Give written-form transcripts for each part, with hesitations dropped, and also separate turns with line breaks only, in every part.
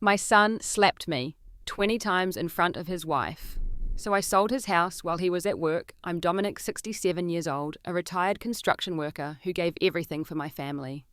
My son slapped me 20 times in front of his wife. So I sold his house while he was at work. I'm Dominic, 67 years old, a retired construction worker who gave everything for my family.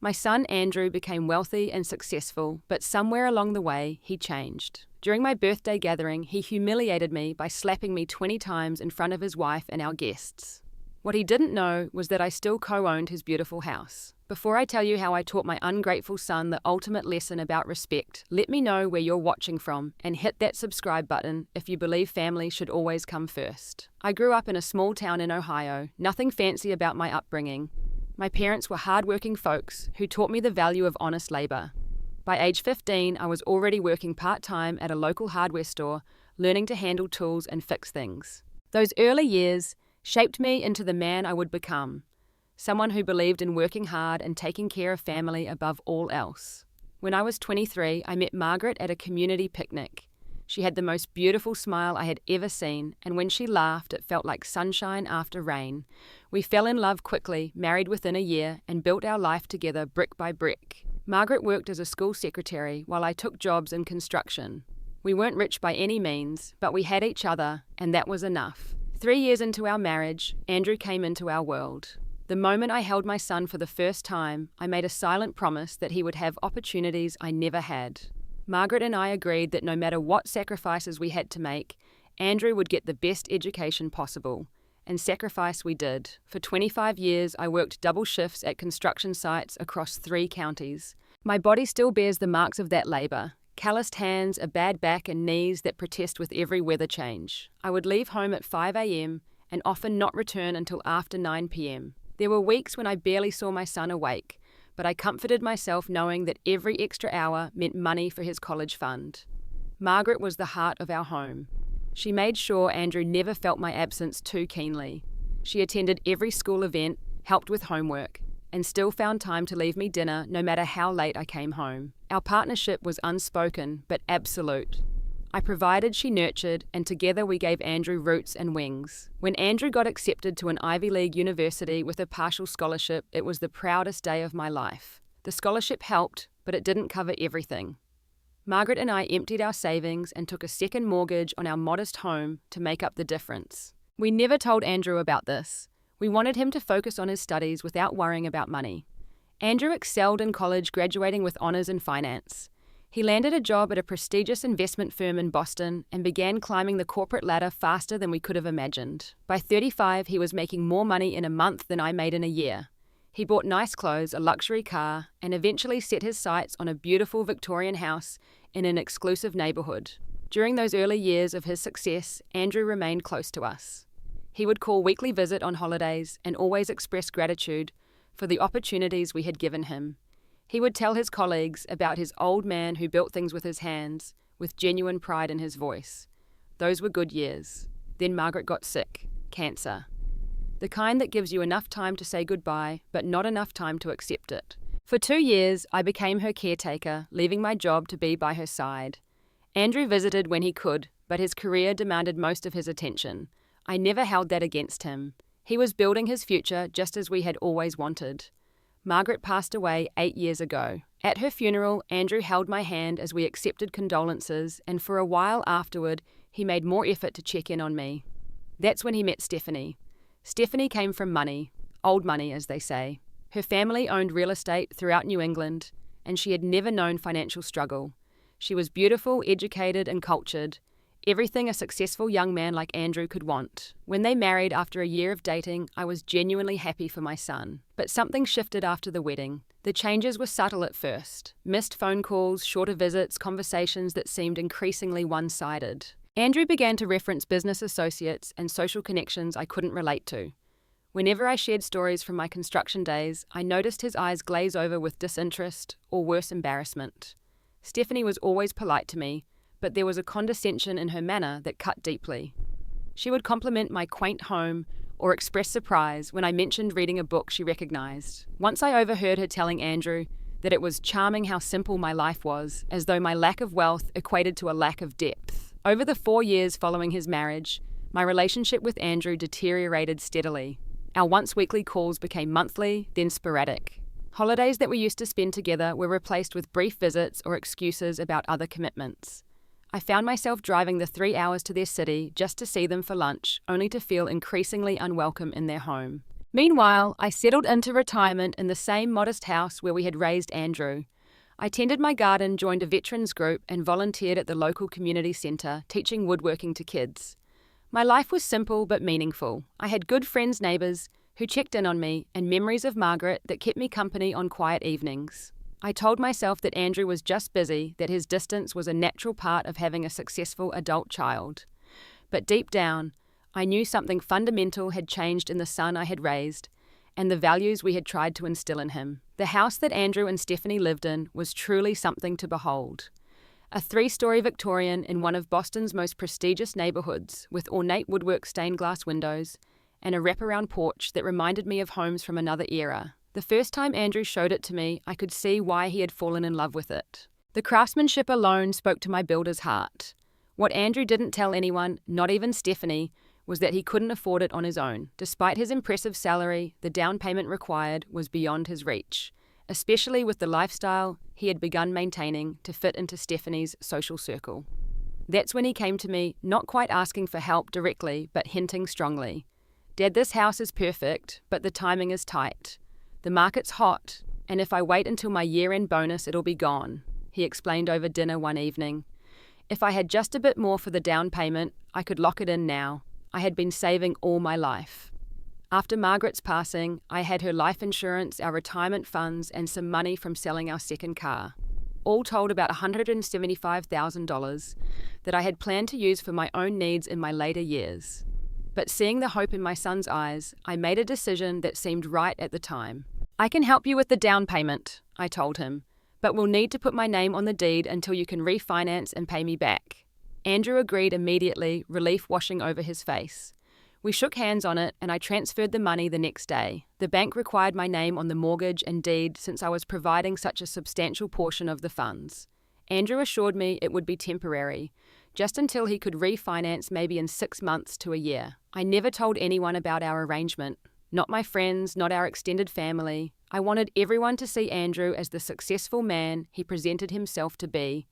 My son Andrew became wealthy and successful, but somewhere along the way, he changed. During my birthday gathering, he humiliated me by slapping me 20 times in front of his wife and our guests. What he didn't know was that I still co-owned his beautiful house. Before I tell you how I taught my ungrateful son the ultimate lesson about respect, let me know where you're watching from and hit that subscribe button if you believe family should always come first. I grew up in a small town in Ohio, nothing fancy about my upbringing. My parents were hard-working folks who taught me the value of honest labor. By age 15, I was already working part-time at a local hardware store, learning to handle tools and fix things. Those early years shaped me into the man I would become. Someone who believed in working hard and taking care of family above all else. When I was 23, I met Margaret at a community picnic. She had the most beautiful smile I had ever seen, and when she laughed, it felt like sunshine after rain. We fell in love quickly, married within a year, and built our life together brick by brick. Margaret worked as a school secretary while I took jobs in construction. We weren't rich by any means, but we had each other, and that was enough. 3 years into our marriage, Andrew came into our world. The moment I held my son for the first time, I made a silent promise that he would have opportunities I never had. Margaret and I agreed that no matter what sacrifices we had to make, Andrew would get the best education possible. And sacrifice we did. For 25 years, I worked double shifts at construction sites across 3 counties. My body still bears the marks of that labor. Calloused hands, a bad back and knees that protest with every weather change. I would leave home at 5 a.m. and often not return until after 9 p.m. There were weeks when I barely saw my son awake, but I comforted myself knowing that every extra hour meant money for his college fund. Margaret was the heart of our home. She made sure Andrew never felt my absence too keenly. She attended every school event, helped with homework, and still found time to leave me dinner no matter how late I came home. Our partnership was unspoken, but absolute. I provided, she nurtured, and together we gave Andrew roots and wings. When Andrew got accepted to an Ivy League university with a partial scholarship, it was the proudest day of my life. The scholarship helped, but it didn't cover everything. Margaret and I emptied our savings and took a second mortgage on our modest home to make up the difference. We never told Andrew about this. We wanted him to focus on his studies without worrying about money. Andrew excelled in college, graduating with honors in finance. He landed a job at a prestigious investment firm in Boston and began climbing the corporate ladder faster than we could have imagined. By 35, he was making more money in a month than I made in a year. He bought nice clothes, a luxury car, and eventually set his sights on a beautiful Victorian house in an exclusive neighborhood. During those early years of his success, Andrew remained close to us. He would call weekly visit on holidays and always express gratitude for the opportunities we had given him. He would tell his colleagues about his old man who built things with his hands, with genuine pride in his voice. Those were good years. Then Margaret got sick, cancer. The kind that gives you enough time to say goodbye, but not enough time to accept it. For 2 years, I became her caretaker, leaving my job to be by her side. Andrew visited when he could, but his career demanded most of his attention. I never held that against him. He was building his future just as we had always wanted. Margaret passed away 8 years ago. At her funeral, Andrew held my hand as we accepted condolences, and for a while afterward, he made more effort to check in on me. That's when he met Stephanie. Stephanie came from money, old money as they say. Her family owned real estate throughout New England, and she had never known financial struggle. She was beautiful, educated, and cultured. Everything a successful young man like Andrew could want. When they married after a year of dating, I was genuinely happy for my son. But something shifted after the wedding. The changes were subtle at first. Missed phone calls, shorter visits, conversations that seemed increasingly one-sided. Andrew began to reference business associates and social connections I couldn't relate to. Whenever I shared stories from my construction days, I noticed his eyes glaze over with disinterest or worse, embarrassment. Stephanie was always polite to me, but there was a condescension in her manner that cut deeply. She would compliment my quaint home or express surprise when I mentioned reading a book she recognized. Once I overheard her telling Andrew that it was charming how simple my life was, as though my lack of wealth equated to a lack of depth. Over the 4 years following his marriage, my relationship with Andrew deteriorated steadily. Our once weekly calls became monthly, then sporadic. Holidays that we used to spend together were replaced with brief visits or excuses about other commitments. I found myself driving the 3 hours to their city just to see them for lunch, only to feel increasingly unwelcome in their home. Meanwhile, I settled into retirement in the same modest house where we had raised Andrew. I tended my garden, joined a veterans group, and volunteered at the local community centre, teaching woodworking to kids. My life was simple but meaningful. I had good friends, neighbours, who checked in on me, and memories of Margaret that kept me company on quiet evenings. I told myself that Andrew was just busy, that his distance was a natural part of having a successful adult child. But deep down, I knew something fundamental had changed in the son I had raised, and the values we had tried to instill in him. The house that Andrew and Stephanie lived in was truly something to behold. A 3-story Victorian in one of Boston's most prestigious neighbourhoods, with ornate woodwork stained glass windows, and a wraparound porch that reminded me of homes from another era. The first time Andrew showed it to me, I could see why he had fallen in love with it. The craftsmanship alone spoke to my builder's heart. What Andrew didn't tell anyone, not even Stephanie, was that he couldn't afford it on his own. Despite his impressive salary, the down payment required was beyond his reach, especially with the lifestyle he had begun maintaining to fit into Stephanie's social circle. That's when he came to me, not quite asking for help directly, but hinting strongly. "Dad, this house is perfect, but the timing is tight. The market's hot, and if I wait until my year-end bonus, it'll be gone," he explained over dinner one evening. If I had just a bit more for the down payment, I could lock it in now. I had been saving all my life. After Margaret's passing, I had her life insurance, our retirement funds, and some money from selling our second car. All told about $175,000 that I had planned to use for my own needs in my later years. But seeing the hope in my son's eyes, I made a decision that seemed right at the time. "I can help you with the down payment," I told him, "but we'll need to put my name on the deed until you can refinance and pay me back." Andrew agreed immediately, relief washing over his face. We shook hands on it, and I transferred the money the next day. The bank required my name on the mortgage and deed since I was providing such a substantial portion of the funds. Andrew assured me it would be temporary, just until he could refinance maybe in 6 months to a year. I never told anyone about our arrangement. Not my friends, not our extended family. I wanted everyone to see Andrew as the successful man he presented himself to be.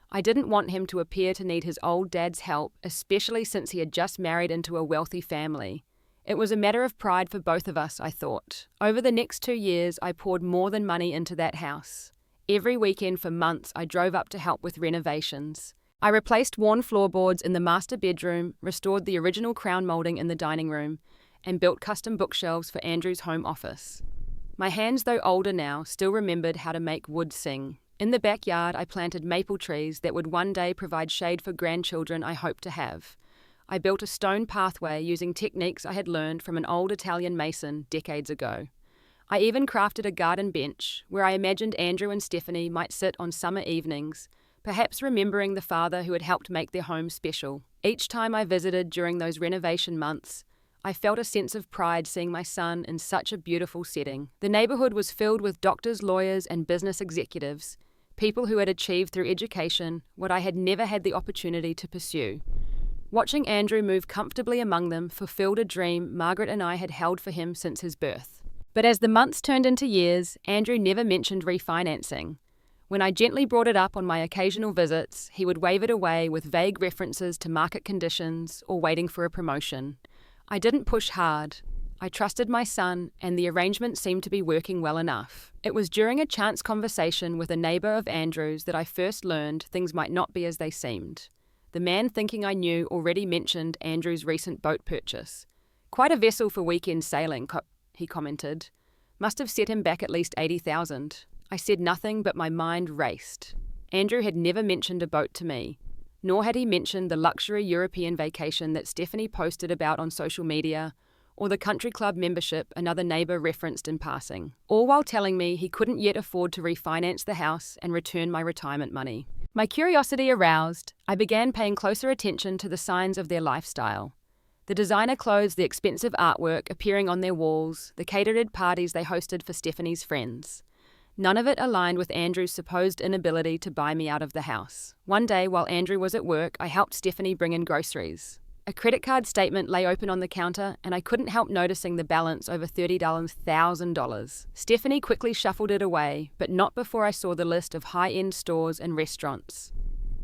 I didn't want him to appear to need his old dad's help, especially since he had just married into a wealthy family. It was a matter of pride for both of us, I thought. Over the next 2 years, I poured more than money into that house. Every weekend for months, I drove up to help with renovations. I replaced worn floorboards in the master bedroom, restored the original crown molding in the dining room, and built custom bookshelves for Andrew's home office. My hands, though older now, still remembered how to make wood sing. In the backyard, I planted maple trees that would one day provide shade for grandchildren I hoped to have. I built a stone pathway using techniques I had learned from an old Italian mason decades ago. I even crafted a garden bench where I imagined Andrew and Stephanie might sit on summer evenings, perhaps remembering the father who had helped make their home special. Each time I visited during those renovation months, I felt a sense of pride seeing my son in such a beautiful setting. The neighborhood was filled with doctors, lawyers, and business executives, people who had achieved through education what I had never had the opportunity to pursue. Watching Andrew move comfortably among them fulfilled a dream Margaret and I had held for him since his birth. But as the months turned into years, Andrew never mentioned refinancing. When I gently brought it up on my occasional visits, he would wave it away with vague references to market conditions or waiting for a promotion. I didn't push hard. I trusted my son, and the arrangement seemed to be working well enough. It was during a chance conversation with a neighbour of Andrew's that I first learned things might not be as they seemed. The man thinking I knew already mentioned Andrew's recent boat purchase. "Quite a vessel for weekend sailing," he commented. "Must have set him back at least $80,000. I said nothing, but my mind raced. Andrew had never mentioned a boat to me, nor had he mentioned the luxury European vacation that Stephanie posted about on social media, or the country club membership another neighbour referenced in passing, all while telling me he couldn't yet afford to refinance the house and return my retirement money. My curiosity aroused, I began paying closer attention to the signs of their lifestyle. The designer clothes, the expensive artwork appearing on their walls, the catered parties they hosted for Stephanie's friends. None of it aligned with Andrew's supposed inability to buy me out of the house. One day, while Andrew was at work, I helped Stephanie bring in groceries. A credit card statement lay open on the counter, and I couldn't help noticing the balance over $30,000. Stephanie quickly shuffled it away, but not before I saw the list of high-end stores and restaurants.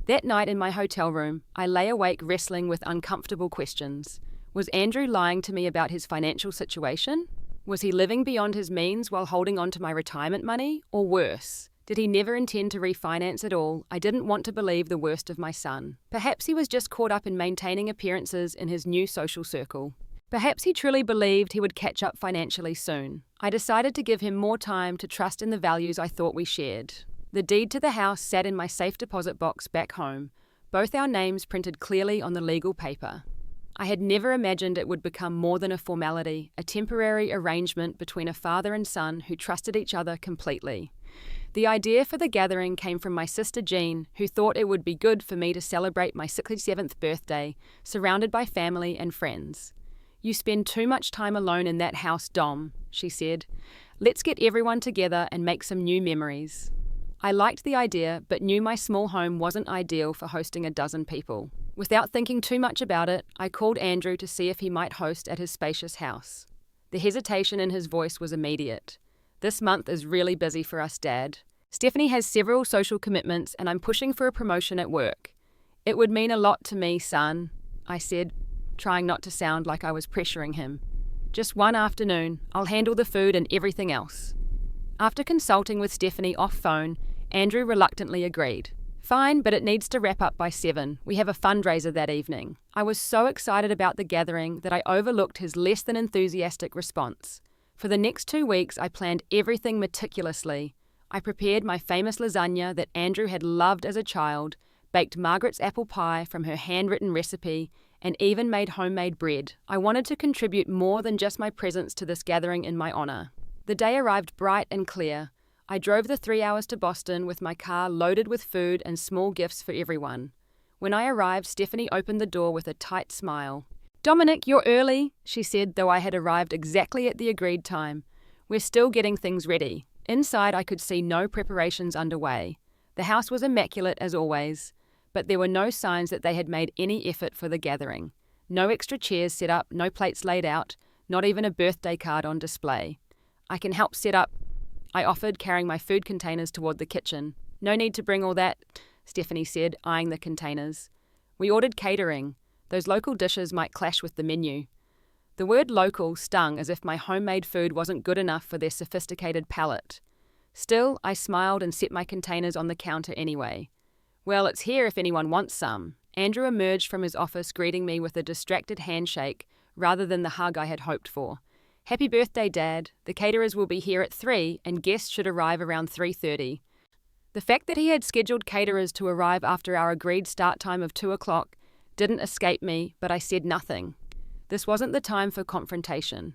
That night in my hotel room, I lay awake wrestling with uncomfortable questions. Was Andrew lying to me about his financial situation? Was he living beyond his means while holding on to my retirement money? Or worse, did he never intend to refinance at all? I didn't want to believe the worst of my son. Perhaps he was just caught up in maintaining appearances in his new social circle. Perhaps he truly believed he would catch up financially soon. I decided to give him more time to trust in the values I thought we shared. The deed to the house sat in my safe deposit box back home, both our names printed clearly on the legal paper. I had never imagined it would become more than a formality, a temporary arrangement between a father and son who trusted each other completely. The idea for the gathering came from my sister Jean, who thought it would be good for me to celebrate my 67th birthday, surrounded by family and friends. "You spend too much time alone in that house, Dom," she said. "Let's get everyone together and make some new memories." I liked the idea, but knew my small home wasn't ideal for hosting a dozen people. Without thinking too much about it, I called Andrew to see if he might host at his spacious house. The hesitation in his voice was immediate. "This month is really busy for us, Dad. Stephanie has several social commitments and I'm pushing for a promotion at work. It would mean a lot to me, son," I said, trying not to sound like I was pressuring him. "Just one afternoon. I'll handle the food and everything else." After consulting with Stephanie off phone, Andrew reluctantly agreed. "Fine, but it needs to wrap up by 7. We have a fundraiser that evening." I was so excited about the gathering that I overlooked his less than enthusiastic response. For the next 2 weeks, I planned everything meticulously. I prepared my famous lasagna that Andrew had loved as a child, baked Margaret's apple pie from her handwritten recipe, and even made homemade bread. I wanted to contribute more than just my presence to this gathering in my honor. The day arrived bright and clear. I drove the 3 hours to Boston with my car loaded with food and small gifts for everyone. When I arrived, Stephanie opened the door with a tight smile. "Dominic, you're early," she said, though I had arrived exactly at the agreed time. "We're still getting things ready." Inside, I could see no preparations underway. The house was immaculate as always, but there were no signs that they had made any effort for the gathering. No extra chairs set up, no plates laid out, not even a birthday card on display. "I can help set up," I offered, carrying my food containers toward the kitchen. "No need to bring all that," Stephanie said, eyeing the containers. "We ordered catering. Those local dishes might clash with the menu." The word local stung as if my homemade food wasn't good enough for their sophisticated palate. Still, I smiled and set my containers on the counter anyway. "Well, it's here if anyone wants some." Andrew emerged from his office greeting me with a distracted handshake rather than the hug I had hoped for. "Happy birthday, Dad. The caterers will be here at 3 and guests should arrive around 3:30. The fact that he had scheduled caterers to arrive after our agreed start time of 2 o'clock didn't escape me, but I said nothing. This wasn't the time for confrontation.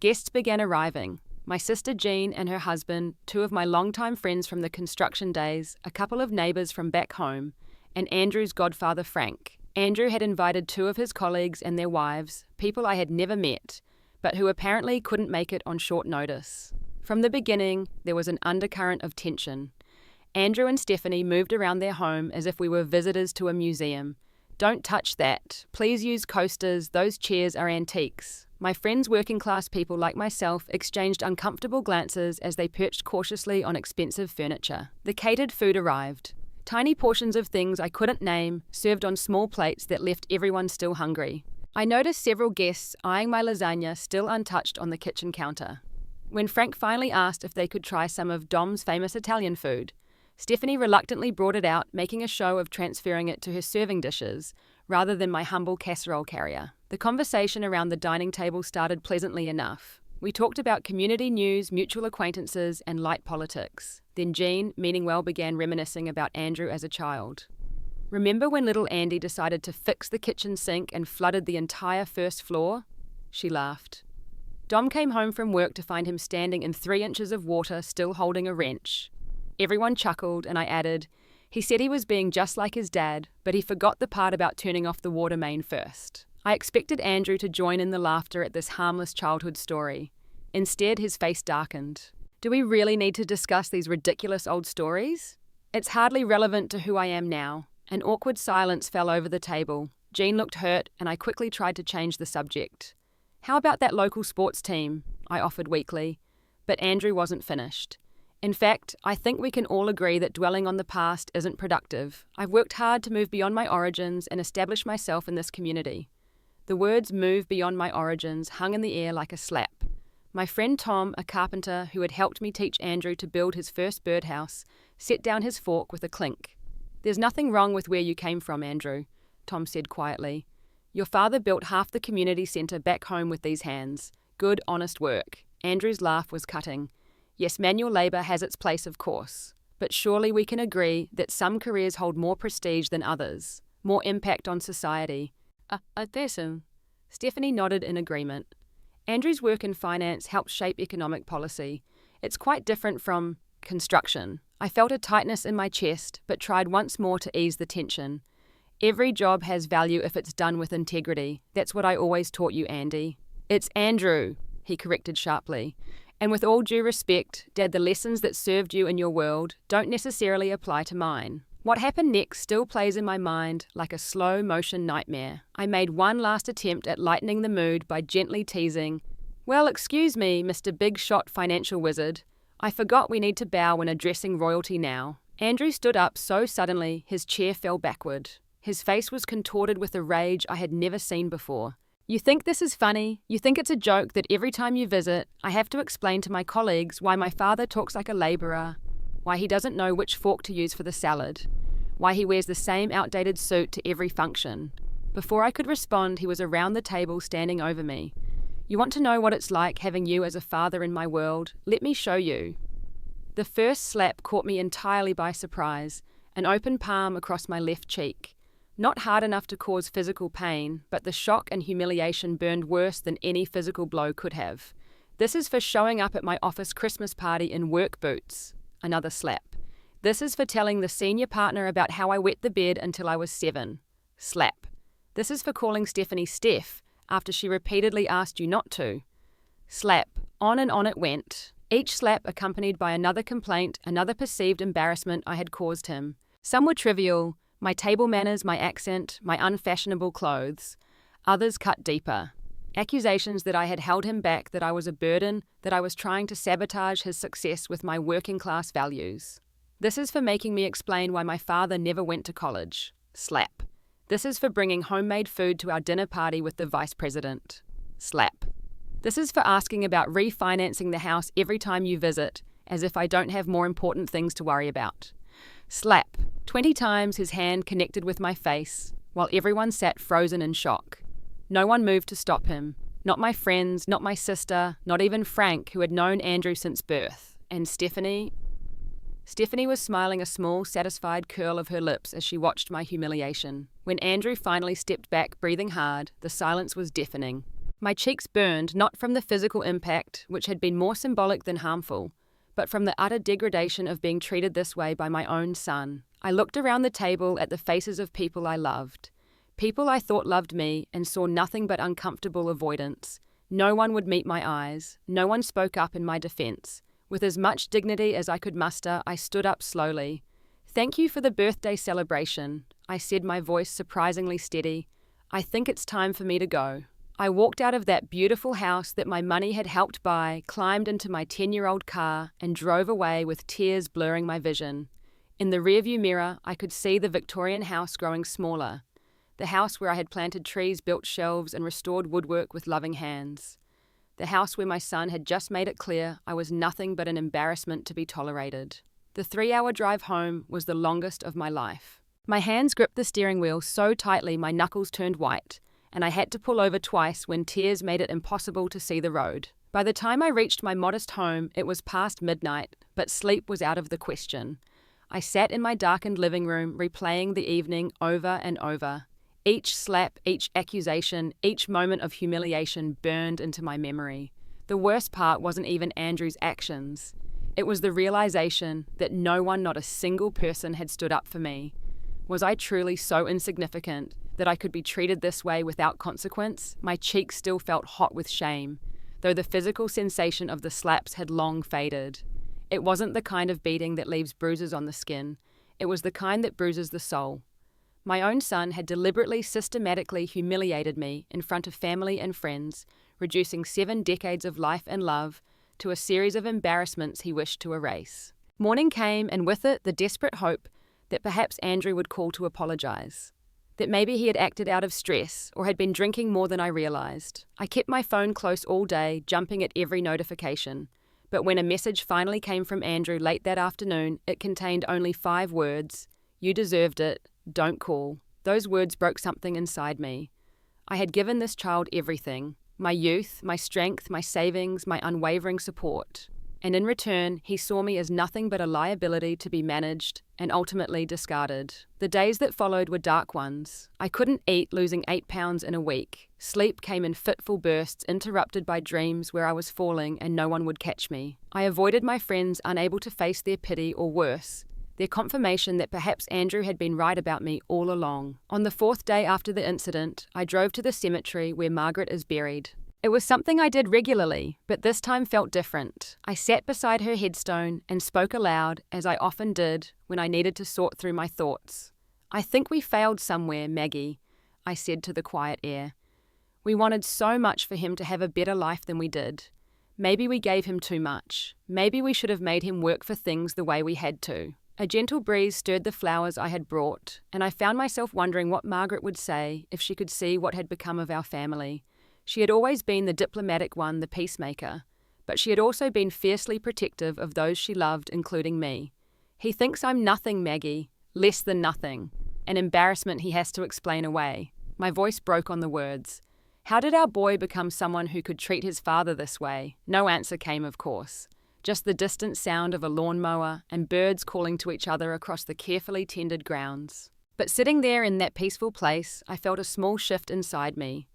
Guests began arriving. My sister Jean and her husband, 2 of my longtime friends from the construction days, a couple of neighbours from back home, and Andrew's godfather Frank. Andrew had invited 2 of his colleagues and their wives, people I had never met, but who apparently couldn't make it on short notice. From the beginning, there was an undercurrent of tension. Andrew and Stephanie moved around their home as if we were visitors to a museum. "Don't touch that. Please use coasters. Those chairs are antiques." My friends, working-class people like myself, exchanged uncomfortable glances as they perched cautiously on expensive furniture. The catered food arrived. Tiny portions of things I couldn't name, served on small plates that left everyone still hungry. I noticed several guests eyeing my lasagna still untouched on the kitchen counter. When Frank finally asked if they could try some of Dom's famous Italian food, Stephanie reluctantly brought it out, making a show of transferring it to her serving dishes, rather than my humble casserole carrier. The conversation around the dining table started pleasantly enough. We talked about community news, mutual acquaintances, and light politics. Then Jean, meaning well, began reminiscing about Andrew as a child. "Remember when little Andy decided to fix the kitchen sink and flooded the entire first floor?" She laughed. Dom came home from work to find him standing in 3 inches of water, still holding a wrench. Everyone chuckled, and I added, "He said he was being just like his dad, but he forgot the part about turning off the water main first." I expected Andrew to join in the laughter at this harmless childhood story. Instead, his face darkened. "Do we really need to discuss these ridiculous old stories? It's hardly relevant to who I am now." An awkward silence fell over the table. Jean looked hurt, and I quickly tried to change the subject. "How about that local sports team?" I offered weakly. But Andrew wasn't finished. "In fact, I think we can all agree that dwelling on the past isn't productive. I've worked hard to move beyond my origins and establish myself in this community." The words "move beyond my origins" hung in the air like a slap. My friend Tom, a carpenter who had helped me teach Andrew to build his first birdhouse, set down his fork with a clink. "There's nothing wrong with where you came from, Andrew," Tom said quietly. "Your father built half the community centre back home with these hands. Good, honest work." Andrew's laugh was cutting. "Yes, manual labour has its place, of course. But surely we can agree that some careers hold more prestige than others, more impact on society." There's Stephanie nodded in agreement. "Andrew's work in finance helps shape economic policy. It's quite different from construction." I felt a tightness in my chest, but tried once more to ease the tension. "Every job has value if it's done with integrity. That's what I always taught you, Andy." "It's Andrew," he corrected sharply. "And with all due respect, Dad, the lessons that served you in your world don't necessarily apply to mine." What happened next still plays in my mind like a slow-motion nightmare. I made one last attempt at lightening the mood by gently teasing, "Well, excuse me, Mr. Big Shot Financial Wizard. I forgot we need to bow when addressing royalty now." Andrew stood up so suddenly his chair fell backward. His face was contorted with a rage I had never seen before. "You think this is funny? You think it's a joke that every time you visit, I have to explain to my colleagues why my father talks like a labourer, why he doesn't know which fork to use for the salad, why he wears the same outdated suit to every function?" Before I could respond, he was around the table standing over me. "You want to know what it's like having you as a father in my world? Let me show you." The first slap caught me entirely by surprise, an open palm across my left cheek. Not hard enough to cause physical pain, but the shock and humiliation burned worse than any physical blow could have. "This is for showing up at my office Christmas party in work boots." Another slap. "This is for telling the senior partner about how I wet the bed until I was 7. Slap. "This is for calling Stephanie Steph after she repeatedly asked you not to." Slap. On and on it went. Each slap accompanied by another complaint, another perceived embarrassment I had caused him. Some were trivial, my table manners, my accent, my unfashionable clothes. Others cut deeper. Accusations that I had held him back, that I was a burden, that I was trying to sabotage his success with my working-class values. "This is for making me explain why my father never went to college." Slap. "This is for bringing homemade food to our dinner party with the vice president." Slap. "This is for asking about refinancing the house every time you visit, as if I don't have more important things to worry about." Slap. 20 times his hand connected with my face, while everyone sat frozen in shock. No one moved to stop him. Not my friends, not my sister, not even Frank, who had known Andrew since birth. And Stephanie? Stephanie was smiling a small, satisfied curl of her lips as she watched my humiliation. When Andrew finally stepped back, breathing hard, the silence was deafening. My cheeks burned, not from the physical impact, which had been more symbolic than harmful, but from the utter degradation of being treated this way by my own son. I looked around the table at the faces of people I loved. People I thought loved me, and saw nothing but uncomfortable avoidance. No one would meet my eyes. No one spoke up in my defense. With as much dignity as I could muster, I stood up slowly. "Thank you for the birthday celebration," I said, my voice surprisingly steady. "I think it's time for me to go." I walked out of that beautiful house that my money had helped buy, climbed into my 10-year-old car, and drove away with tears blurring my vision. In the rearview mirror, I could see the Victorian house growing smaller. The house where I had planted trees, built shelves, and restored woodwork with loving hands. The house where my son had just made it clear I was nothing but an embarrassment to be tolerated. The 3-hour drive home was the longest of my life. My hands gripped the steering wheel so tightly my knuckles turned white, and I had to pull over twice when tears made it impossible to see the road. By the time I reached my modest home, it was past midnight, but sleep was out of the question. I sat in my darkened living room, replaying the evening over and over. Each slap, each accusation, each moment of humiliation burned into my memory. The worst part wasn't even Andrew's actions. It was the realization that no one, not a single person, had stood up for me. Was I truly so insignificant that I could be treated this way without consequence? My cheeks still felt hot with shame, though the physical sensation of the slaps had long faded. It wasn't the kind of beating that leaves bruises on the skin. It was the kind that bruises the soul. My own son had deliberately, systematically humiliated me in front of family and friends, reducing 7 decades of life and love to a series of embarrassments he wished to erase. Morning came, and with it the desperate hope that perhaps Andrew would call to apologize. That maybe he had acted out of stress or had been drinking more than I realized. I kept my phone close all day, jumping at every notification. But when a message finally came from Andrew late that afternoon, it contained only 5 words. "You deserved it. Don't call." Those words broke something inside me. I had given this child everything. My youth, my strength, my savings, my unwavering support. And in return, he saw me as nothing but a liability to be managed and ultimately discarded. The days that followed were dark ones. I couldn't eat, losing 8 pounds in a week. Sleep came in fitful bursts, interrupted by dreams where I was falling and no one would catch me. I avoided my friends, unable to face their pity or worse, their confirmation that perhaps Andrew had been right about me all along. On the 4th day after the incident, I drove to the cemetery where Margaret is buried. It was something I did regularly, but this time felt different. I sat beside her headstone and spoke aloud, as I often did when I needed to sort through my thoughts. "I think we failed somewhere, Maggie," I said to the quiet air. "We wanted so much for him to have a better life than we did. Maybe we gave him too much. Maybe we should have made him work for things the way we had to." A gentle breeze stirred the flowers I had brought, and I found myself wondering what Margaret would say if she could see what had become of our family. She had always been the diplomatic one, the peacemaker, but she had also been fiercely protective of those she loved, including me. "He thinks I'm nothing, Maggie, less than nothing, an embarrassment he has to explain away." My voice broke on the words. How did our boy become someone who could treat his father this way? No answer came, of course. Just the distant sound of a lawnmower and birds calling to each other across the carefully tended grounds. But sitting there in that peaceful place, I felt a small shift inside me.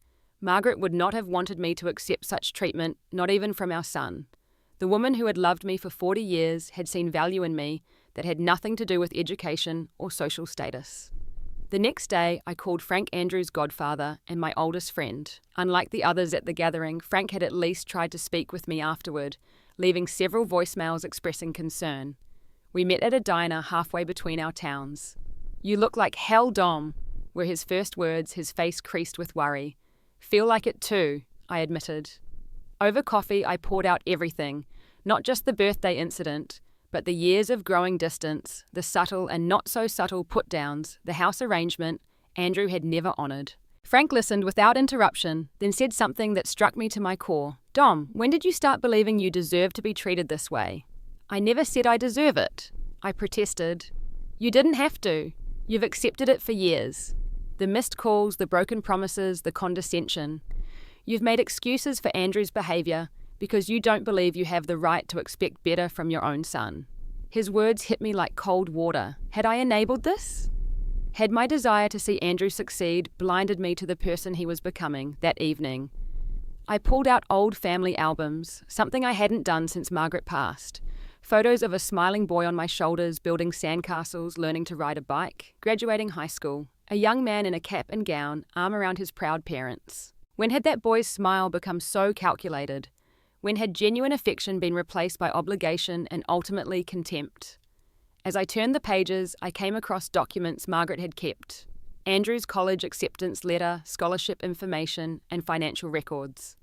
Margaret would not have wanted me to accept such treatment, not even from our son. The woman who had loved me for 40 years had seen value in me that had nothing to do with education or social status. The next day, I called Frank Andrews' godfather and my oldest friend. Unlike the others at the gathering, Frank had at least tried to speak with me afterward, leaving several voicemails expressing concern. We met at a diner halfway between our towns. "You look like hell, Dom," were his first words, his face creased with worry. "Feel like it too," I admitted. Over coffee, I poured out everything, not just the birthday incident, but the years of growing distance, the subtle and not so subtle put-downs, the house arrangement Andrew had never honoured. Frank listened without interruption, then said something that struck me to my core. "Dom, when did you start believing you deserve to be treated this way?" "I never said I deserve it," I protested. "You didn't have to. You've accepted it for years. The missed calls, the broken promises, the condescension. You've made excuses for Andrew's behaviour because you don't believe you have the right to expect better from your own son." His words hit me like cold water. Had I enabled this? Had my desire to see Andrew succeed blinded me to the person he was becoming that evening? I pulled out old family albums, something I hadn't done since Margaret passed. Photos of a smiling boy on my shoulders, building sandcastles, learning to ride a bike, graduating high school, a young man in a cap and gown, arm around his proud parents. When had that boy's smile become so calculated? When had genuine affection been replaced by obligation and ultimately contempt? As I turned the pages, I came across documents Margaret had kept. Andrew's college acceptance letter, scholarship information, and financial records.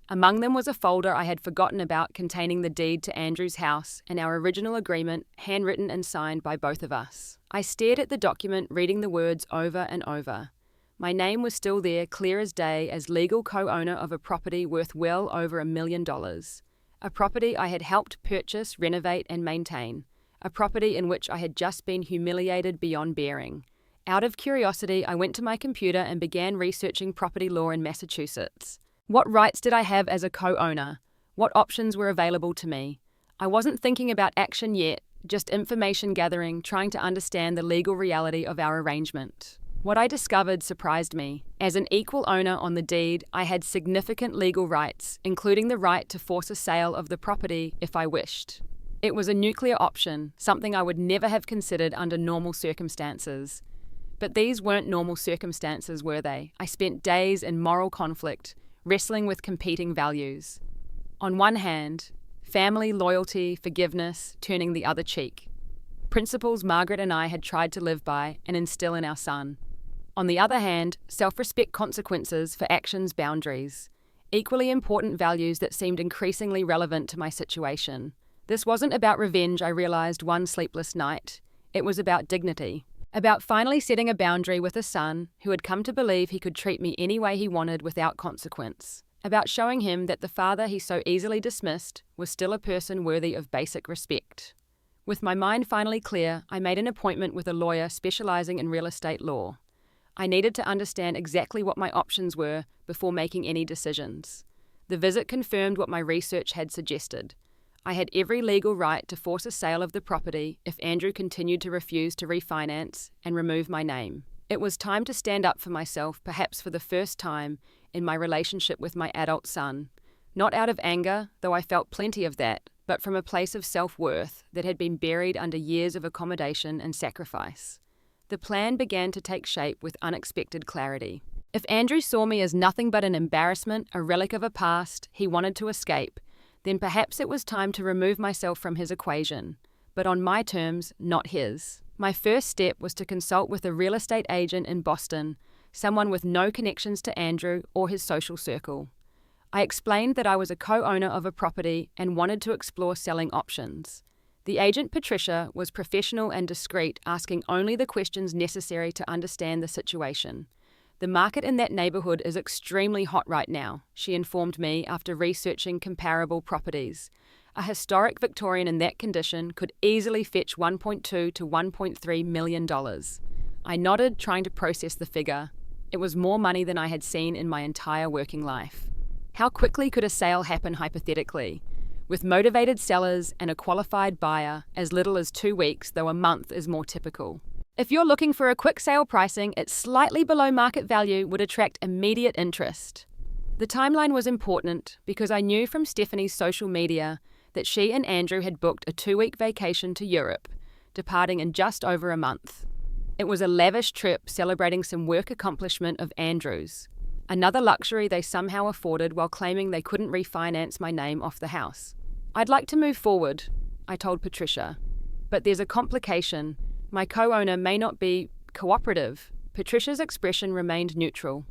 Among them was a folder I had forgotten about containing the deed to Andrew's house and our original agreement, handwritten and signed by both of us. I stared at the document, reading the words over and over. My name was still there, clear as day, as legal co-owner of a property worth well over $1 million. A property I had helped purchase, renovate, and maintain. A property in which I had just been humiliated beyond bearing. Out of curiosity, I went to my computer and began researching property law in Massachusetts. What rights did I have as a co-owner? What options were available to me? I wasn't thinking about action yet, just information gathering, trying to understand the legal reality of our arrangement. What I discovered surprised me. As an equal owner on the deed, I had significant legal rights, including the right to force a sale of the property if I wished. It was a nuclear option, something I would never have considered under normal circumstances. But these weren't normal circumstances, were they? I spent days in moral conflict, wrestling with competing values. On one hand, family, loyalty, forgiveness, turning the other cheek. principles Margaret and I had tried to live by and instill in our son. On the other hand, self-respect, consequences for actions, boundaries. Equally important values that seemed increasingly relevant to my situation. This wasn't about revenge, I realized one sleepless night. It was about dignity. About finally setting a boundary with a son who had come to believe he could treat me any way he wanted without consequence. About showing him that the father he so easily dismissed was still a person worthy of basic respect. With my mind finally clear, I made an appointment with a lawyer specializing in real estate law. I needed to understand exactly what my options were before making any decisions. The visit confirmed what my research had suggested. I had every legal right to force a sale of the property if Andrew continued to refuse to refinance and remove my name. It was time to stand up for myself, perhaps for the first time in my relationship with my adult son. Not out of anger, though I felt plenty of that, but from a place of self-worth that had been buried under years of accommodation and sacrifice. The plan began to take shape with unexpected clarity. If Andrew saw me as nothing but an embarrassment, a relic of a past he wanted to escape, then perhaps it was time to remove myself from his equation, but on my terms, not his. My first step was to consult with a real estate agent in Boston, someone with no connections to Andrew or his social circle. I explained that I was a co-owner of a property and wanted to explore selling options. The agent, Patricia, was professional and discreet, asking only the questions necessary to understand the situation. The market in that neighborhood is extremely hot right now, she informed me after researching comparable properties. A historic Victorian in that condition could easily fetch $1.2 to $1.3 million. I nodded, trying to process the figure. It was more money than I had seen in my entire working life. How quickly could a sale happen hypothetically? With motivated sellers and a qualified buyer, as little as 2 weeks, though a month is more typical. If you're looking for a quick sale, pricing at slightly below market value would attract immediate interest. The timeline was important because I knew from Stephanie's social media that she and Andrew had booked a 2-week vacation to Europe, departing in just over a month. It was a lavish trip celebrating some work accomplishment of Andrew's, another luxury they somehow afforded while claiming they couldn't refinance my name off the house. I'd like to move forward, I told Patricia, but there's a complication. My co-owner may not be cooperative. Patricia's expression remained neutral.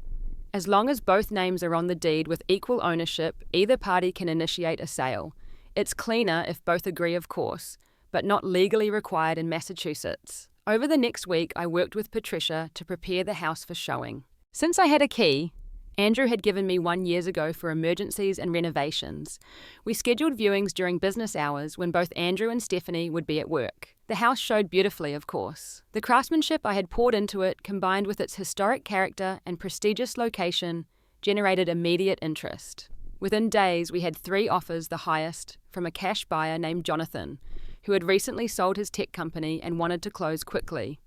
As long as both names are on the deed with equal ownership, either party can initiate a sale. It's cleaner if both agree, of course, but not legally required in Massachusetts. Over the next week, I worked with Patricia to prepare the house for showing. Since I had a key, Andrew had given me one years ago for emergencies and renovations. We scheduled viewings during business hours when both Andrew and Stephanie would be at work. The house showed beautifully, of course. The craftsmanship I had poured into it, combined with its historic character and prestigious location, generated immediate interest. Within days, we had 3 offers, the highest, from a cash buyer named Jonathan, who had recently sold his tech company and wanted to close quickly.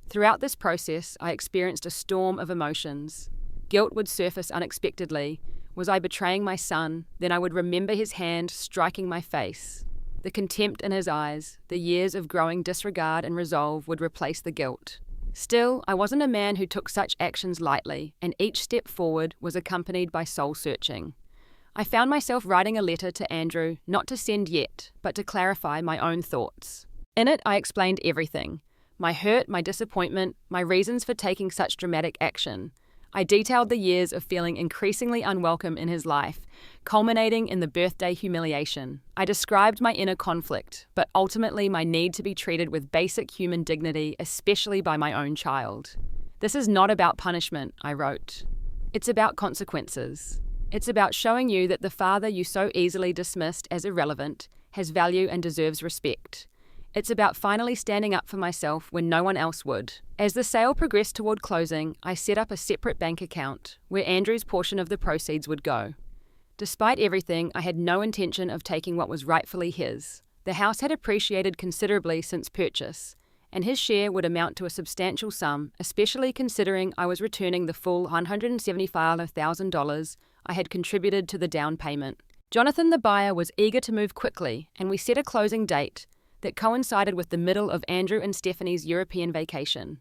Throughout this process, I experienced a storm of emotions. Guilt would surface unexpectedly. Was I betraying my son? Then I would remember his hand striking my face. The contempt in his eyes, the years of growing disregard and resolve would replace the guilt. Still, I wasn't a man who took such actions lightly, and each step forward was accompanied by soul-searching. I found myself writing a letter to Andrew, not to send yet, but to clarify my own thoughts. In it, I explained everything. My hurt, my disappointment, my reasons for taking such dramatic action. I detailed the years of feeling increasingly unwelcome in his life, culminating in the birthday humiliation. I described my inner conflict, but ultimately my need to be treated with basic human dignity, especially by my own child. This is not about punishment, I wrote. It's about consequences. It's about showing you that the father you so easily dismissed as irrelevant has value and deserves respect. It's about finally standing up for myself when no one else would. As the sale progressed toward closing, I set up a separate bank account where Andrew's portion of the proceeds would go. Despite everything, I had no intention of taking what was rightfully his. The house had appreciated considerably since purchase, and his share would amount to a substantial sum, especially considering I was returning the full $175,000 I had contributed to the down payment. Jonathan, the buyer, was eager to move quickly, and we set a closing date that coincided with the middle of Andrew and Stephanie's European vacation.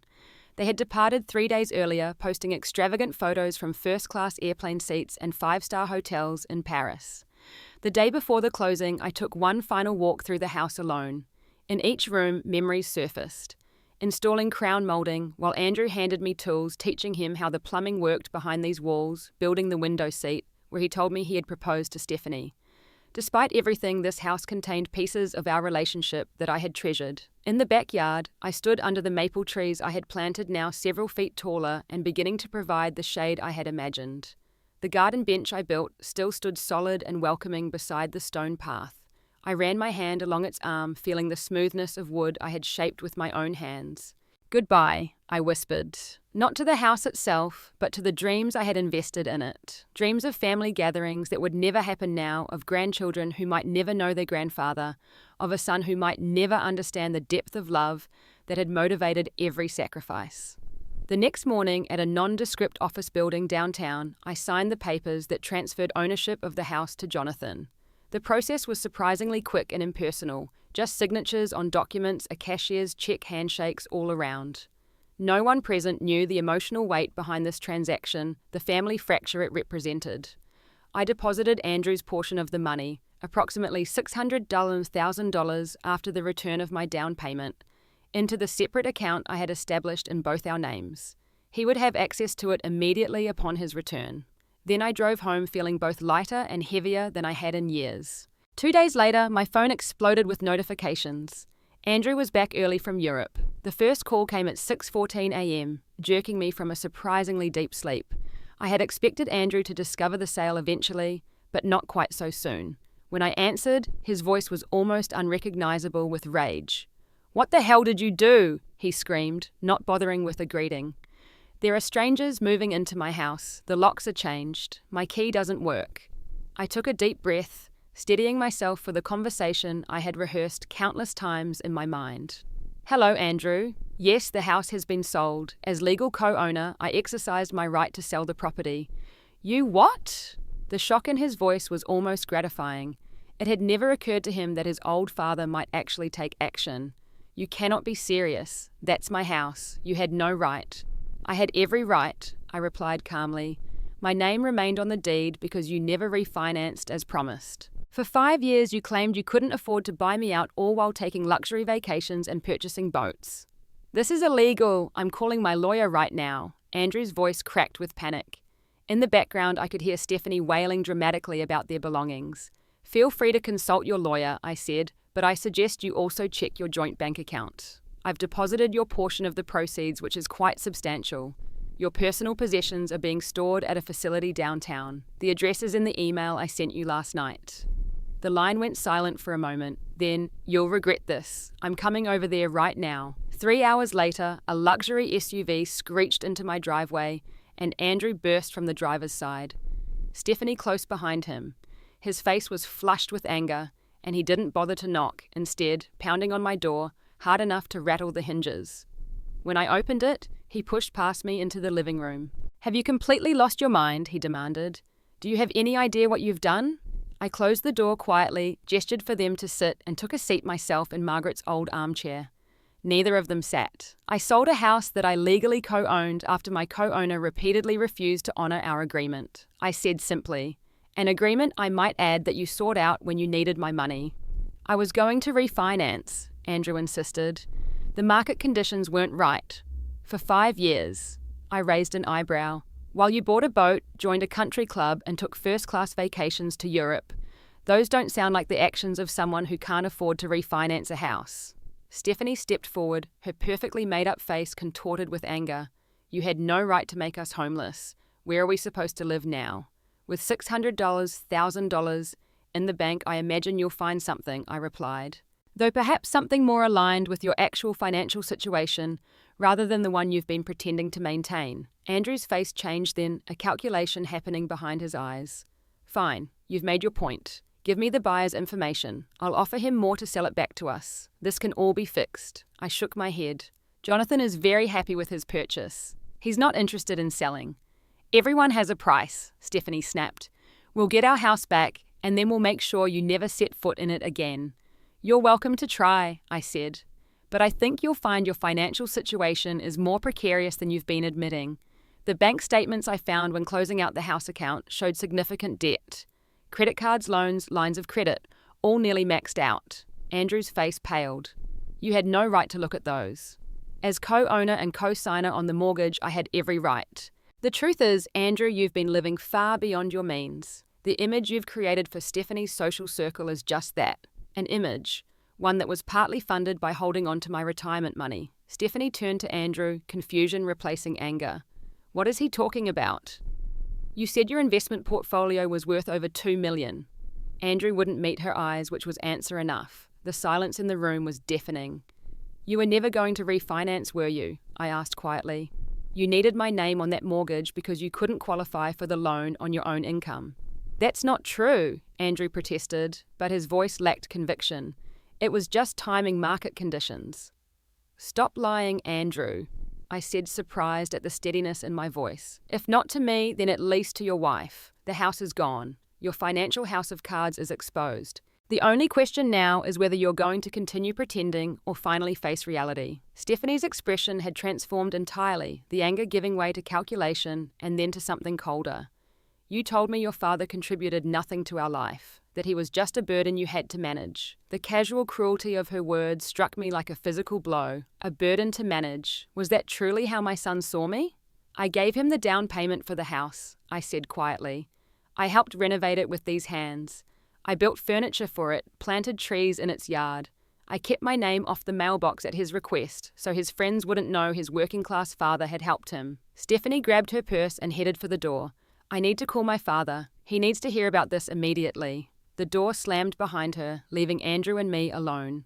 They had departed 3 days earlier, posting extravagant photos from first-class airplane seats and 5-star hotels in Paris. The day before the closing, I took one final walk through the house alone. In each room, memories surfaced. Installing crown molding, while Andrew handed me tools teaching him how the plumbing worked behind these walls, building the window seat, where he told me he had proposed to Stephanie. Despite everything, this house contained pieces of our relationship that I had treasured. In the backyard, I stood under the maple trees I had planted, now several feet taller and beginning to provide the shade I had imagined. The garden bench I built still stood solid and welcoming beside the stone path. I ran my hand along its arm, feeling the smoothness of wood I had shaped with my own hands. "Goodbye," I whispered. Not to the house itself, but to the dreams I had invested in it. Dreams of family gatherings that would never happen now, of grandchildren who might never know their grandfather, of a son who might never understand the depth of love that had motivated every sacrifice. The next morning, at a nondescript office building downtown, I signed the papers that transferred ownership of the house to Jonathan. The process was surprisingly quick and impersonal, just signatures on documents, a cashier's check, handshakes all around. No one present knew the emotional weight behind this transaction, the family fracture it represented. I deposited Andrew's portion of the money, approximately $600,000 after the return of my down payment, into the separate account I had established in both our names. He would have access to it immediately upon his return. Then I drove home feeling both lighter and heavier than I had in years. 2 days later, my phone exploded with notifications. Andrew was back early from Europe. The first call came at 6:14 a.m., jerking me from a surprisingly deep sleep. I had expected Andrew to discover the sale eventually, but not quite so soon. When I answered, his voice was almost unrecognizable with rage. "What the hell did you do?" he screamed, not bothering with a greeting. "There are strangers moving into my house. The locks are changed. My key doesn't work." I took a deep breath, steadying myself for the conversation I had rehearsed countless times in my mind. "Hello, Andrew. Yes, the house has been sold. As legal co-owner, I exercised my right to sell the property." "You what?" The shock in his voice was almost gratifying. It had never occurred to him that his old father might actually take action. "You cannot be serious. That's my house. You had no right." "I had every right," I replied calmly. "My name remained on the deed because you never refinanced as promised. For 5 years you claimed you couldn't afford to buy me out, all while taking luxury vacations and purchasing boats." "This is illegal. I'm calling my lawyer right now." Andrew's voice cracked with panic. In the background, I could hear Stephanie wailing dramatically about their belongings. "Feel free to consult your lawyer," I said, "but I suggest you also check your joint bank account. I've deposited your portion of the proceeds, which is quite substantial. Your personal possessions are being stored at a facility downtown. The address is in the email I sent you last night." The line went silent for a moment. Then, "You'll regret this. I'm coming over there right now." 3 hours later, a luxury SUV screeched into my driveway, and Andrew burst from the driver's side. Stephanie close behind him. His face was flushed with anger, and he didn't bother to knock, instead pounding on my door, hard enough to rattle the hinges. When I opened it, he pushed past me into the living room. "Have you completely lost your mind?" he demanded. "Do you have any idea what you've done?" I closed the door quietly, gestured for them to sit, and took a seat myself in Margaret's old armchair. Neither of them sat. "I sold a house that I legally co-owned after my co-owner repeatedly refused to honor our agreement," I said simply. "An agreement, I might add, that you sought out when you needed my money." "I was going to refinance," Andrew insisted. "The market conditions weren't right. For 5 years." I raised an eyebrow. "While you bought a boat, joined a country club, and took first-class vacations to Europe. Those don't sound like the actions of someone who can't afford to refinance a house." Stephanie stepped forward, her perfectly made-up face contorted with anger. "You had no right to make us homeless. Where are we supposed to live now?" "With $600,000, $1,000 in the bank, I imagine you'll find something," I replied. "Though perhaps something more aligned with your actual financial situation, rather than the one you've been pretending to maintain." Andrew's face changed then, a calculation happening behind his eyes. "Fine, you've made your point. Give me the buyer's information. I'll offer him more to sell it back to us. This can all be fixed." I shook my head. "Jonathan is very happy with his purchase. He's not interested in selling." "Everyone has a price," Stephanie snapped. "We'll get our house back, and then we'll make sure you never set foot in it again." "You're welcome to try," I said. "But I think you'll find your financial situation is more precarious than you've been admitting. The bank statements I found when closing out the house account showed significant debt. Credit cards, loans, lines of credit, all nearly maxed out." Andrew's face paled. You had no right to look at those. As co-owner and co-signer on the mortgage, I had every right. The truth is, Andrew, you've been living far beyond your means. The image you've created for Stephanie's social circle is just that, an image, one that was partly funded by holding on to my retirement money. Stephanie turned to Andrew, confusion replacing anger. What is he talking about? You said your investment portfolio was worth over $2 million. Andrew wouldn't meet her eyes, which was answer enough. The silence in the room was deafening. You were never going to refinance, were you? I asked quietly. You needed my name on that mortgage because you couldn't qualify for the loan on your own income. That's not true, Andrew protested, but his voice lacked conviction. It was just timing market conditions. Stop lying, Andrew, I said, surprised at the steadiness in my voice. If not to me, then at least to your wife. The house is gone. Your financial house of cards is exposed. The only question now is whether you're going to continue pretending or finally face reality. Stephanie's expression had transformed entirely, the anger giving way to calculation and then to something colder. You told me your father contributed nothing to our life, that he was just a burden you had to manage. The casual cruelty of her words struck me like a physical blow. A burden to manage. Was that truly how my son saw me? I gave him the down payment for the house, I said quietly. I helped renovate it with these hands. I built furniture for it, planted trees in its yard. I kept my name off the mailbox at his request, so his friends wouldn't know his working-class father had helped him. Stephanie grabbed her purse and headed for the door. I need to call my father. He needs to hear about this immediately. The door slammed behind her, leaving Andrew and me alone.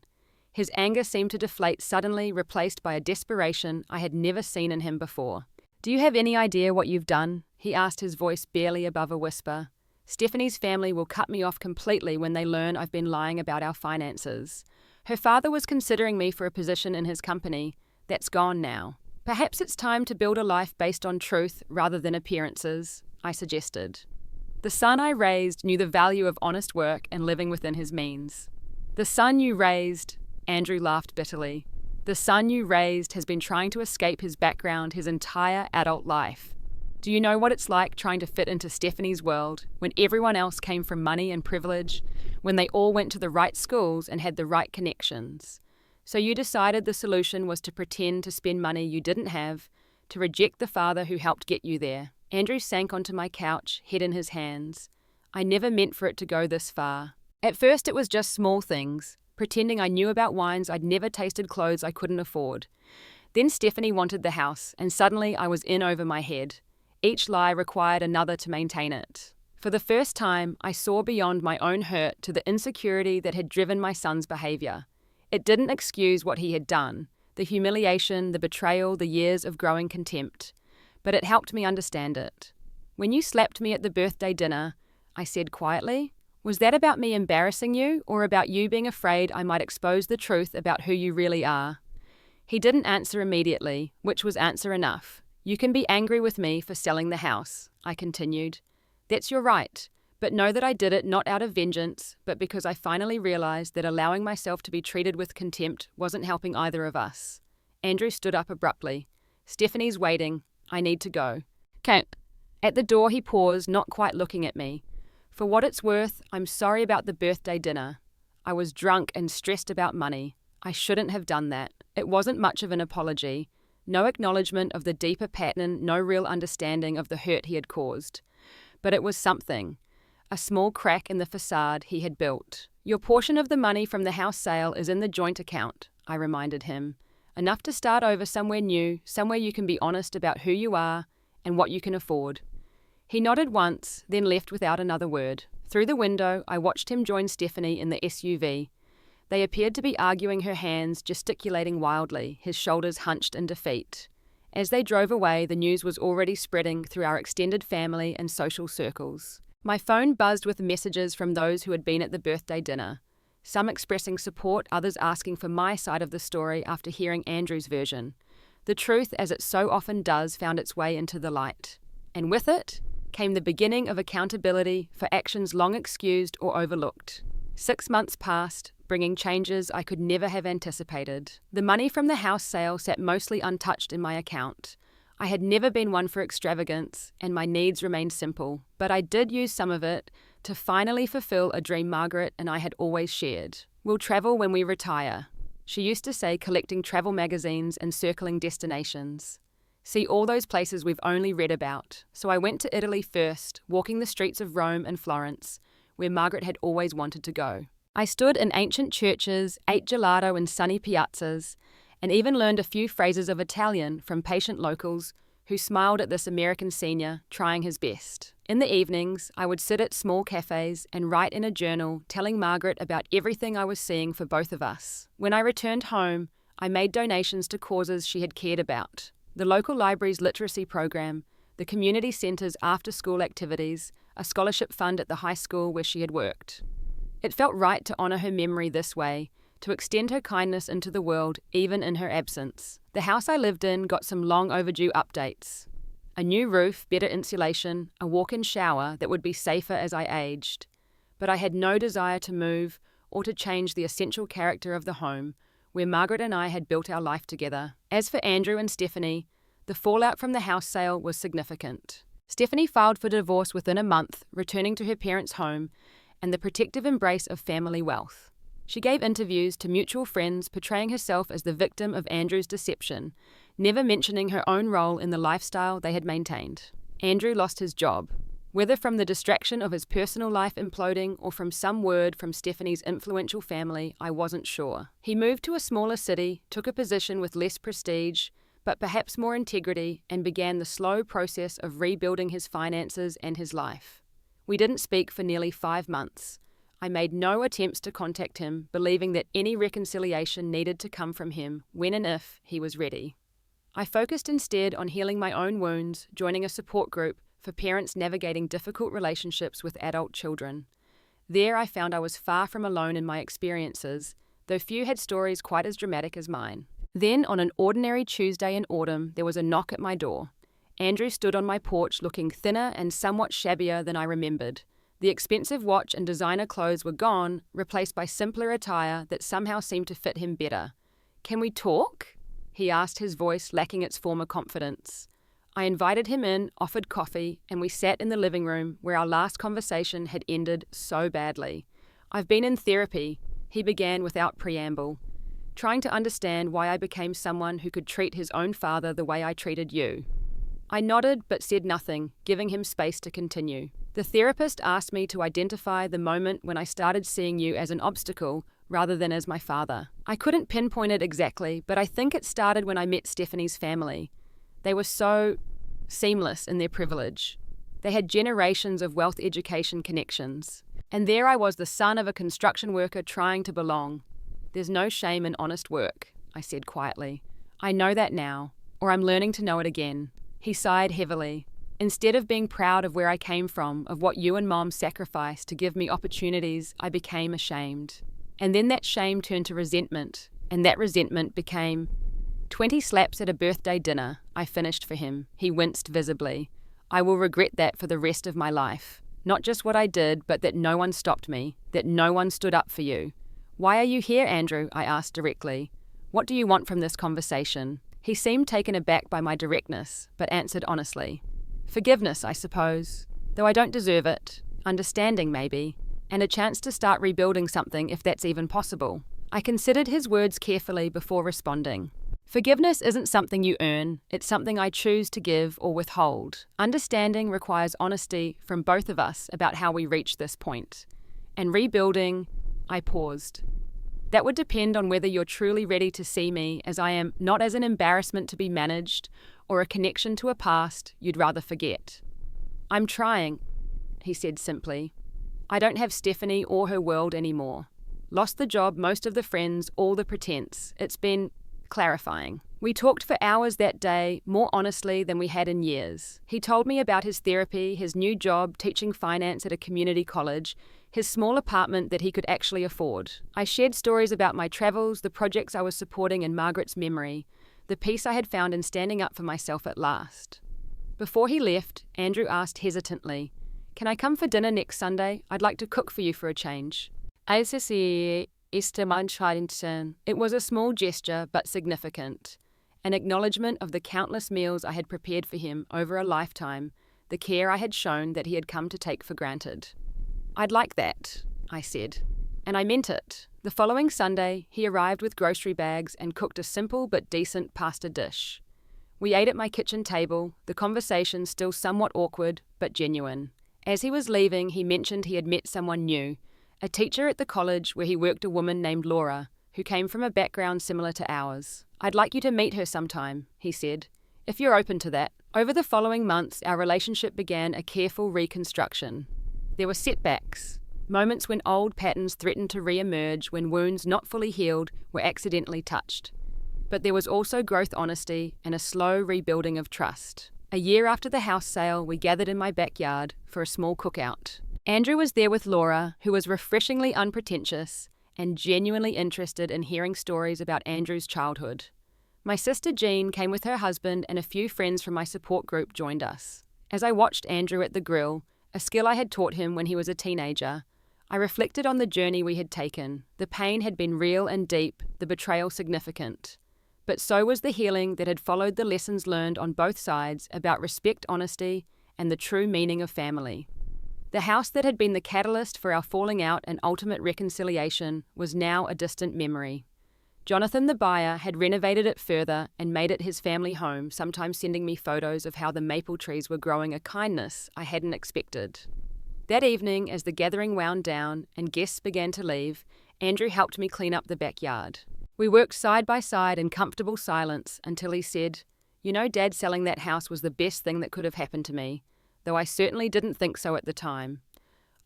His anger seemed to deflate suddenly, replaced by a desperation I had never seen in him before. Do you have any idea what you've done? He asked, his voice barely above a whisper. Stephanie's family will cut me off completely when they learn I've been lying about our finances. Her father was considering me for a position in his company. That's gone now. Perhaps it's time to build a life based on truth rather than appearances, I suggested. The son I raised knew the value of honest work and living within his means. The son you raised, Andrew laughed bitterly. The son you raised has been trying to escape his background his entire adult life. Do you know what it's like trying to fit into Stephanie's world when everyone else came from money and privilege, when they all went to the right schools and had the right connections? So you decided the solution was to pretend to spend money you didn't have, to reject the father who helped get you there. Andrew sank onto my couch, head in his hands. I never meant for it to go this far. At first it was just small things, pretending I knew about wines I'd never tasted, clothes I couldn't afford. Then Stephanie wanted the house, and suddenly I was in over my head. Each lie required another to maintain it. For the first time, I saw beyond my own hurt to the insecurity that had driven my son's behavior. It didn't excuse what he had done, the humiliation, the betrayal, the years of growing contempt. But it helped me understand it. When you slapped me at the birthday dinner, I said quietly, was that about me embarrassing you or about you being afraid I might expose the truth about who you really are? He didn't answer immediately, which was answer enough. You can be angry with me for selling the house, I continued. That's your right, but know that I did it not out of vengeance, but because I finally realized that allowing myself to be treated with contempt wasn't helping either of us. Andrew stood up abruptly. Stephanie's waiting. I need to go. Can't. At the door he paused, not quite looking at me. For what it's worth, I'm sorry about the birthday dinner. I was drunk and stressed about money. I shouldn't have done that. It wasn't much of an apology. No acknowledgement of the deeper pattern, no real understanding of the hurt he had caused. But it was something. A small crack in the facade he had built. Your portion of the money from the house sale is in the joint account, I reminded him. Enough to start over somewhere new, somewhere you can be honest about who you are and what you can afford. He nodded once, then left without another word. Through the window, I watched him join Stephanie in the SUV. They appeared to be arguing her hands, gesticulating wildly, his shoulders hunched in defeat. As they drove away, the news was already spreading through our extended family and social circles. My phone buzzed with messages from those who had been at the birthday dinner. Some expressing support, others asking for my side of the story after hearing Andrew's version. The truth, as it so often does, found its way into the light. And with it came the beginning of accountability for actions long excused or overlooked. 6 months passed, bringing changes I could never have anticipated. The money from the house sale sat mostly untouched in my account. I had never been one for extravagance, and my needs remained simple, but I did use some of it to finally fulfill a dream Margaret and I had always shared. We'll travel when we retire. She used to say collecting travel magazines and circling destinations. See all those places we've only read about. So I went to Italy first, walking the streets of Rome and Florence, where Margaret had always wanted to go. I stood in ancient churches, ate gelato in sunny piazzas, and even learned a few phrases of Italian from patient locals who smiled at this American senior trying his best. In the evenings, I would sit at small cafes and write in a journal telling Margaret about everything I was seeing for both of us. When I returned home, I made donations to causes she had cared about. The local library's literacy program, the community centre's after-school activities, a scholarship fund at the high school where she had worked. It felt right to honour her memory this way, to extend her kindness into the world even in her absence. The house I lived in got some long overdue updates. A new roof, better insulation, a walk-in shower that would be safer as I aged. But I had no desire to move or to change the essential character of the home, where Margaret and I had built our life together. As for Andrew and Stephanie, the fallout from the house sale was significant. Stephanie filed for divorce within a month, returning to her parents' home and the protective embrace of family wealth. She gave interviews to mutual friends, portraying herself as the victim of Andrew's deception, never mentioning her own role in the lifestyle they had maintained. Andrew lost his job. Whether from the distraction of his personal life imploding or from some word from Stephanie's influential family, I wasn't sure. He moved to a smaller city, took a position with less prestige, but perhaps more integrity, and began the slow process of rebuilding his finances and his life. We didn't speak for nearly 5 months. I made no attempts to contact him, believing that any reconciliation needed to come from him when and if he was ready. I focused instead on healing my own wounds, joining a support group for parents navigating difficult relationships with adult children. There I found I was far from alone in my experiences, though few had stories quite as dramatic as mine. Then, on an ordinary Tuesday in autumn, there was a knock at my door. Andrew stood on my porch looking thinner and somewhat shabbier than I remembered. The expensive watch and designer clothes were gone, replaced by simpler attire that somehow seemed to fit him better. "Can we talk?" he asked, his voice lacking its former confidence. I invited him in, offered coffee, and we sat in the living room where our last conversation had ended so badly. "I've been in therapy," he began without preamble, trying to understand why I became someone who could treat his own father the way I treated you. I nodded but said nothing, giving him space to continue. "The therapist asked me to identify the moment when I started seeing you as an obstacle rather than as my father. I couldn't pinpoint it exactly, but I think it started when I met Stephanie's family. They were so seamless in their privilege. They had generations of wealth education connections. And there I was, the son of a construction worker trying to belong. There's no shame in honest work," I said quietly. "I know that now, or I'm learning to know it again." He sighed heavily. "Instead of being proud of where I came from, of what you and Mom sacrificed to give me opportunities, I became ashamed. And then that shame turned to resentment, and that resentment became 20 slaps at a birthday dinner," I finished for him. He winced visibly. "I will regret that for the rest of my life. Not just what I did, but that no one stopped me, that no one stood up for you." "Why are you here, Andrew?" I asked directly. "What do you want from this conversation?" He seemed taken aback by my directness, but answered honestly. "Forgiveness, I suppose, though I don't deserve it. Understanding, maybe, and a chance to start rebuilding something if that's even possible." I considered his words carefully before responding. "Forgiveness isn't something you earn, it's something I choose to give or withhold. Understanding requires honesty from both of us about how we reached this point. And rebuilding," I paused. "That would depend on whether you're truly ready to see me as I am, not as an embarrassment to be managed or a connection to a past you'd rather forget." "I'm trying," he said simply. "I don't have Stephanie or her world anymore. Lost the job, most of the friends, all the pretense. It's been clarifying." We talked for hours that day, more honestly than we had in years. He told me about his therapy, his new job teaching finance at a community college, his small apartment that he could actually afford. I shared stories about my travels, the projects I was supporting in Margaret's memory, the peace I had found in standing up for myself at last. Before he left, Andrew asked hesitantly, "Can I come for dinner next Sunday? I'd like to cook for you for a change." It was a small gesture, but significant. An acknowledgement of the countless meals I had prepared for him over a lifetime, the care I had shown that he had come to take for granted. "I'd like that," I said. And I meant it. The following Sunday, he arrived with grocery bags and cooked a simple but decent pasta dish. We ate at my kitchen table, the conversation still somewhat awkward but genuine. As he was leaving, he mentioned he had met someone new, a teacher at the college where he worked, a woman named Laura, who came from a background similar to ours. "I'd like you to meet her sometime," he said, "if you're open to that." Over the following months, our relationship began a careful reconstruction. There were setbacks, moments when old patterns threatened to re-emerge, when wounds not fully healed were accidentally touched. But there was also growth, honesty, and a slow rebuilding of trust. A year after the house sale, we gathered in my backyard for a small cookout. Andrew was there with Laura, who was refreshingly unpretentious and genuinely interested in hearing stories about Andrew's childhood. My sister Jean came with her husband, and a few friends from my support group joined us. As I watched Andrew at the grill, a skill I had taught him when he was a teenager, I reflected on the journey we had taken. The pain had been real and deep, the betrayal significant. But so was the healing that had followed the lessons learned on both sides about respect, honesty, and the true meaning of family. The house that had been the catalyst for our falling out and ultimate reconciliation was now a distant memory. Jonathan, the buyer, had renovated it further and made it his family home, sometimes sending me photos of how the maple trees were growing, a kindness I hadn't expected. That evening, as the gathering wound down and guests began to leave, Andrew helped me clean up the backyard. We worked side by side in comfortable silence until he said, "You know, Dad, selling that house was the best thing that could have happened to me, though I certainly didn't think so at the time."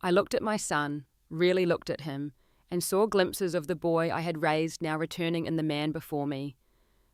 I looked at my son, really looked at him, and saw glimpses of the boy I had raised now returning in the man before me.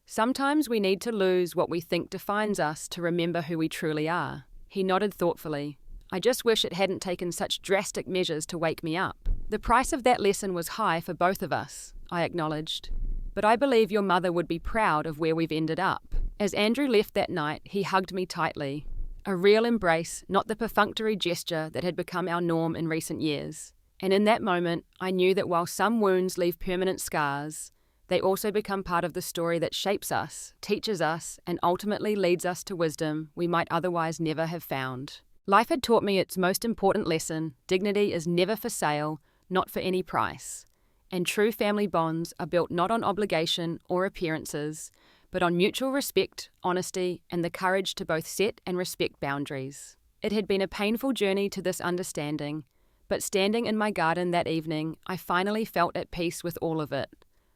Sometimes we need to lose what we think defines us to remember who we truly are. He nodded thoughtfully. "I just wish it hadn't taken such drastic measures to wake me up." "The price of that lesson was high for both of us," I acknowledged. "But I believe your mother would be proud of where we've ended up." As Andrew left that night, he hugged me tightly. A real embrace, not the perfunctory gesture that had become our norm in recent years. And in that moment, I knew that while some wounds leave permanent scars, they also become part of the story that shapes us, teaches us, and ultimately leads us to wisdom we might otherwise never have found. Life had taught me its most important lesson: dignity is never for sale, not for any price. And true family bonds are built not on obligation or appearances, but on mutual respect, honesty, and the courage to both set and respect boundaries. It had been a painful journey to this understanding, but standing in my garden that evening, I finally felt at peace with all of it.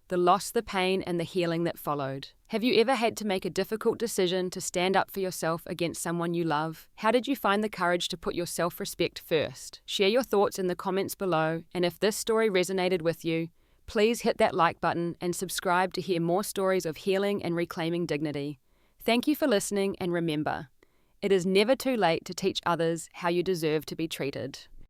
The loss, the pain, and the healing that followed. Have you ever had to make a difficult decision to stand up for yourself against someone you love? How did you find the courage to put your self-respect first? Share your thoughts in the comments below, and if this story resonated with you, please hit that like button and subscribe to hear more stories of healing and reclaiming dignity. Thank you for listening, and remember, it is never too late to teach others how you deserve to be treated.